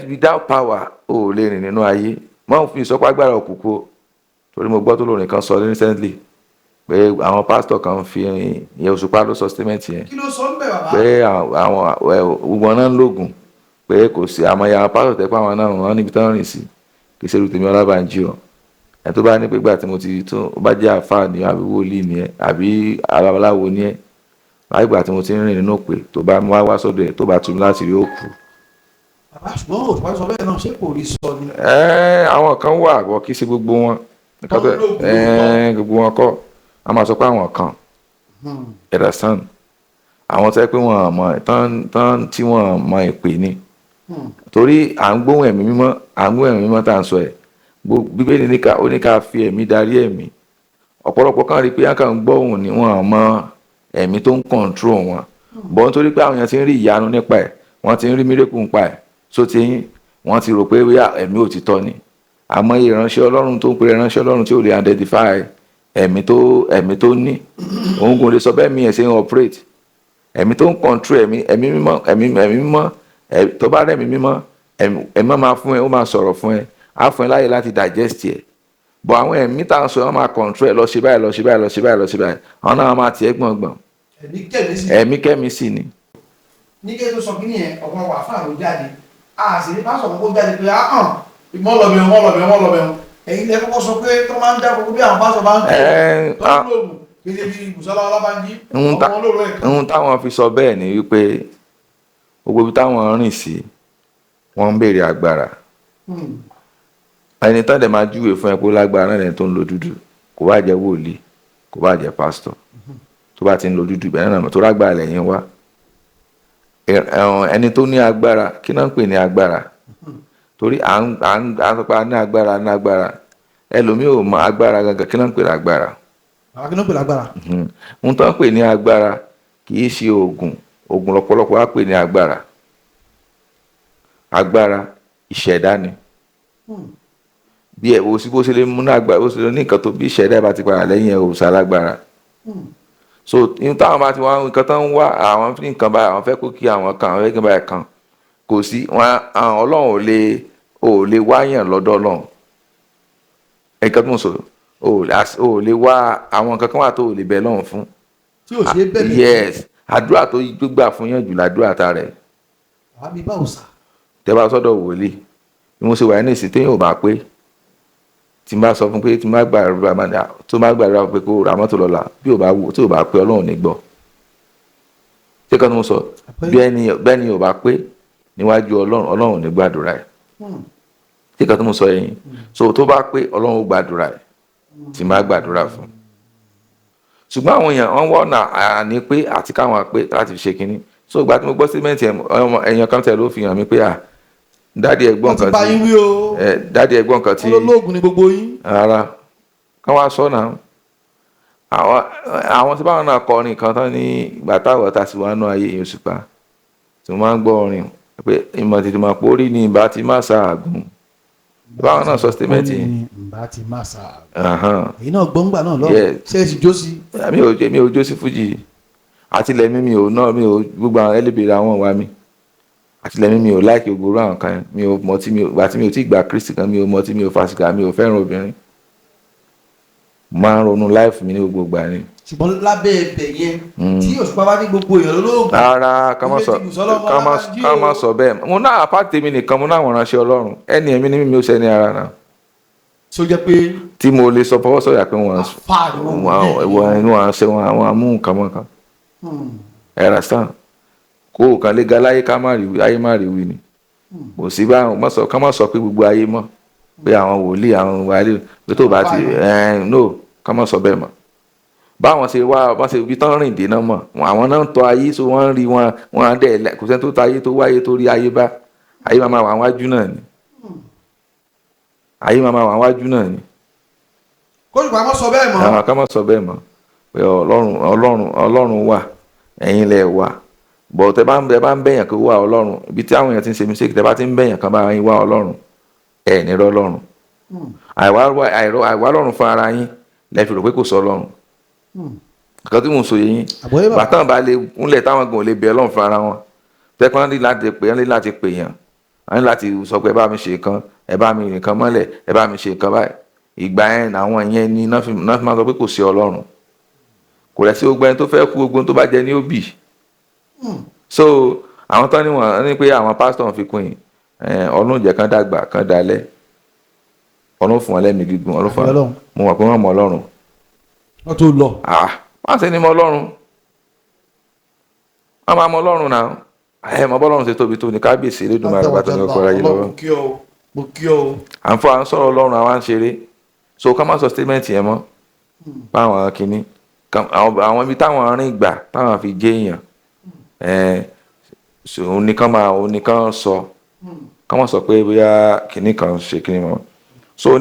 without power o lè rìn nínú ayé. Má fi ìsọpá agbára òkùnkùn o. Torí mo gbọ́ tó lórin kan sọ recently pé àwọn pásítọ̀ kan fi ìyẹn Òṣùpá ló sọ statement yẹn. Kí ló sọ ń bẹ̀ bàbá? Pé àwọn gbogbo náà ń lògùn pé kò sí àmọ́ya àwọn pásítọ̀ tẹ́ pé àwọn náà wọ́n níbi tán rìn sí kì í ṣe Tèmi Ọlábànjí o. Ẹ tó bá ní pé gbà tí mo ti tó bá jẹ́ àfáà ni àbí wòlíì ni ẹ àbí abaláwo ni ẹ láì gbà tí mo ti ń rìn nínú pé tó bá wá sọ́dọ̀ ẹ tó bá tún láti rí òkú. Bàbá ṣùgbọ́n Òṣùpá sọ bẹ́ẹ̀ náà ṣé kò rí sọ ni? Àwọn kan wà àgbọ̀ kì í ṣe gbogbo wọn. Gbogbo wọn kọ́ a máa sọ pé àwọn kan understand àwọn tẹ́ pé wọ́n mọ̀ tán tí wọ́n mọ ìpè ni torí à ń gbóhùn ẹ̀mí mímọ́ tá à ń sọ ẹ̀ Bíbélì ó ní ká fi ẹ̀mí darí ẹ̀mí. Ọ̀pọ̀lọpọ̀ kan rí pé a kàn ń gbọ́ òun ni wọ́n mọ ẹ̀mí tó ń control wọn bọ́ nítorí pé àwọn èèyàn ti ń rí ìyanu nípa ẹ̀ wọ́n ti ń rí miracle nípa ẹ̀ so ti yín wọ́n ti rò pé ẹ̀mí òtítọ́ ni. Àmọ́ ìránṣẹ́ Ọlọ́run tó ń pè ìránṣẹ́ Ọlọ́run tí ò lè identify ẹ̀mí tó ní òun kò lè sọ bẹ́ẹ̀ mi ẹ̀ ṣe ń operate ẹ̀mí tó ń control ẹ̀mí mímọ́ tó bá rẹ̀ ẹ̀mí mímọ́ ẹ̀mí máa fún ẹ ó máa sọ̀rọ̀ fún ẹ á fún ẹ láyè láti digest ẹ bọ̀ àwọn ẹ̀mí tá à ń sọ wọ́n máa control ẹ lọ ṣe báyìí lọ ṣe báyìí lọ ṣe báyìí lọ ṣe báyìí àwọn náà máa tiẹ̀ gbọ̀ngbọ̀n ẹ̀mí kẹ́mi sì ni. ní kí ẹ tó sọ kí nìyẹn ọ̀pọ̀lọpọ̀ àfáà ló jáde a sì ní pásọ̀ kókó jáde pé mọ́lọ́bẹ̀rún ẹ̀yin lẹ kọ́kọ́ sọ pé tó máa ń dá gbogbo bí àwọn pásọ̀ bá ń tó ń lògùn kéde bí Bùsọ́lá Ọlábànjí ọmọ olóró ẹ̀. ohun táwọn fi sọ bẹ́ẹ̀ ni wípé gbogbo ibi táwọn rìn sí wọ́n ń béèrè agbára ẹni tán dẹ̀ máa júwèé fún ẹ pé lágbára náà lẹ́ni tó ń lo dúdú kò bá jẹ́ wòlíì kò bá jẹ́ pásítọ̀ tó bá ti ń lo dúdú bẹ́ẹ̀ náà tó lágbára lẹ́yìn wá ẹni tó ní agbára kí náà ń pè ní agbára torí à ń sọ pé a ní agbára ẹlòmíì ò mọ agbára gangan kí náà ń pè ní agbára. Kí náà ń pè ní agbára. ohun tó ń pè ní agbára kì í ṣe oògùn lọ́pọ̀lọpọ̀ á pè ní agbára ìṣẹ̀dá ni bí ẹ wo sí bó ṣe lè mú agbára bó ṣe lè ní nǹkan tó bí ìṣẹ̀dá bá ti padà lẹ́yìn ẹ̀ ò sálágbára so ní táwọn bá ti wá nǹkan tó ń wá àwọn fi nǹkan báyìí àwọn fẹ́ kó kí àwọn kan àwọn fẹ́ kí n báyìí kan kò sí wọn Ọlọ́run ò lè wáyàn lọ́dọ̀ Ọlọ́run ẹ̀ka tó ń sọ ò lè wá àwọn nǹkan kan wà tó lè bẹ̀ lọ́run fún. tí ò ṣe bẹ́ẹ̀ yes àdúrà tó gbà fún yàn jù làdúrà ta rẹ̀. àbí báwo sà. tẹ́ bá sọ́dọ̀ wòlíì bí mo ṣe wà ní ìsìn téèyàn ò bá pé tí n bá sọ fún pé tí n bá gbàdúrà tó má gbàdúrà pé kó ra mọ́tò lọ́la bí ò bá wò tí ò bá pé Ọlọ́run ní gbọ́. ṣé kan tó ń sọ bí ẹni ò bá pé níwájú Ọlọ́run ní gbàdúrà ẹ̀. ṣé kan tó ń sọ yẹn so tó bá pé Ọlọ́run ó gbàdúrà ẹ̀ tí n bá gbàdúrà fún. ṣùgbọ́n àwọn èèyàn wọ́n wọ́n àní pé àti káwọn pé láti ṣe kínní so ìgbà tí mo gbọ́ símẹ́ǹtì ẹ̀yàn kan tẹ̀ ló fi hàn mí pé dáàdi ẹ̀gbọ́n kan tí dáàdi ẹ̀gbọ́n kan tí olóògùn ni gbogbo yín. rárá kán wá sọ náà àwọn tí báwọn náà kọrin kan tán ní ìgbà táwọn ta sí wánú ayé yìí Òṣùpá tí mo máa ń gbọ́ orin pé ìmọ̀ tètè máa pórí ní ìbá ti má ṣàgùn báwọn náà sọ símẹ́ǹtì ìbá ti má ṣàgùn èyí náà gbọ́ngbà náà lọ́wọ́ ṣé ẹ sì jó sí. mi ò jó sí fújì àtìlẹ́mí mi ò gbogbo àwọn ẹlẹ́bẹ̀rẹ̀ àwọn wa mi àtìlẹ́mí mi ò láìkí ògbóró àwọn kan mi ò mọtí ìgbà tí mi ò tí gba Kristi kan mi ò mọtí mi ò fàṣìkà mi ò fẹ́ràn obìnrin máa ń ronú láìfù mi ní gbogbo ìgbà ni. ṣùgbọ́n lábẹ́ ẹbẹ̀ yẹn tí Òṣùpá bá ní gbogbo èèyàn lólóògùn. rárá ká má sọ bẹ́ẹ̀ mo náà apá tèmi nìkan mo náà àwọn ránṣẹ́ Ọlọ́run ẹni ẹ̀mí ni mi ò sẹ́ni ara náà. tó jẹ́ pé. tí mo lè sọ fọwọ́ sọ̀yà pé wọ́n ṣe wọn amú nǹkan mọ́ kan. ẹ̀rà sàn kó o kàn lè ga láyé ká má rí ayé má rí wí ni kò sí báwọn ká má sọ pé gbogbo ayé mọ̀ pé àwọn wòlíì àwọn wàlíì pé tó bá ti no ká má sọ bẹ́ẹ̀ mọ́ báwọn ṣe wá wọ́n ṣe ibi tán rìn dènà mọ̀ àwọn náà ń tọ́ ayé so wọ́n rí wọn á dẹ̀ kò sẹ́ni tó ta ayé tó wáyé tó rí ayé bá ayé máa wà wájú náà ni ayé máa wà wájú náà ni. kó Òṣùpá má sọ bẹ́ẹ̀ mọ́. ká má sọ bẹ́ẹ̀ mọ́ pé Ọlọ́run wà ẹ̀yin lẹ wà bọ̀ tẹ bá ń bẹ̀yàn kó wá Ọlọ́run ibi tí àwọn èèyàn ti ń ṣe mistake tẹ bá ti ń bẹ̀yàn kan bá yín wá Ọlọ́run ẹ̀ ní rọ́ Ọlọ́run àìwá Ọlọ́run fún ara yín lẹ́fi rò pé kò sọ Ọlọ́run nǹkan tí mo ń sọ yẹn bàtàn bá lè kúnlẹ̀ táwọn gan ò lè bẹ Ọlọ́run fún ara wọn tẹ́kọ̀ ní láti pè yàn a ní láti sọ pé ẹ bá mi ṣe nǹkan, ẹ bá mi rìn nǹkan mọ́lẹ̀, ẹ bá mi ṣe nǹkan báyìí. Ìgbà yẹn àwọn ìyẹn ni náà fi máa sọ pé kò sí Ọlọ́run. Kò lẹ́ sí gbogbo ẹni tó fẹ́ kú, gbogbo tó bá jẹ ní òbí. So àwọn tán ni wọ́n ní pé àwọn pásítọ̀ ń fi kún yìí, Ọlọ́run jẹ́ kán dàgbà kán dalẹ̀, Ọlọ́run fún wọn lẹ́mìí gígùn, Ọlọ́run fún wọn, mo mọ̀ pé wọ́n mọ Ọlọ́run. wọ́n tó lọ. Wọ́n sì ní mọ Ọlọ́run, wọ́n máa mọ Ọlọ́run náà. Mọ bọ́lọ́run ṣe tóbi tó ní kábíyèsí Elédùmarè bàtà ní ọkọ̀ ayé lọ́wọ́. mo kí ọ. À ń sọ̀rọ̀ Ọlọ́run, àwa ń ṣeré, so ká má sọ statement yẹn mọ́ báwọn kìíní àwọn ibi táwọn rìn gbà táwọn fi jẹ́ èèyàn, oníkan sọ ká má sọ pé bóyá kìíní kan ṣe kìíní mọ́. So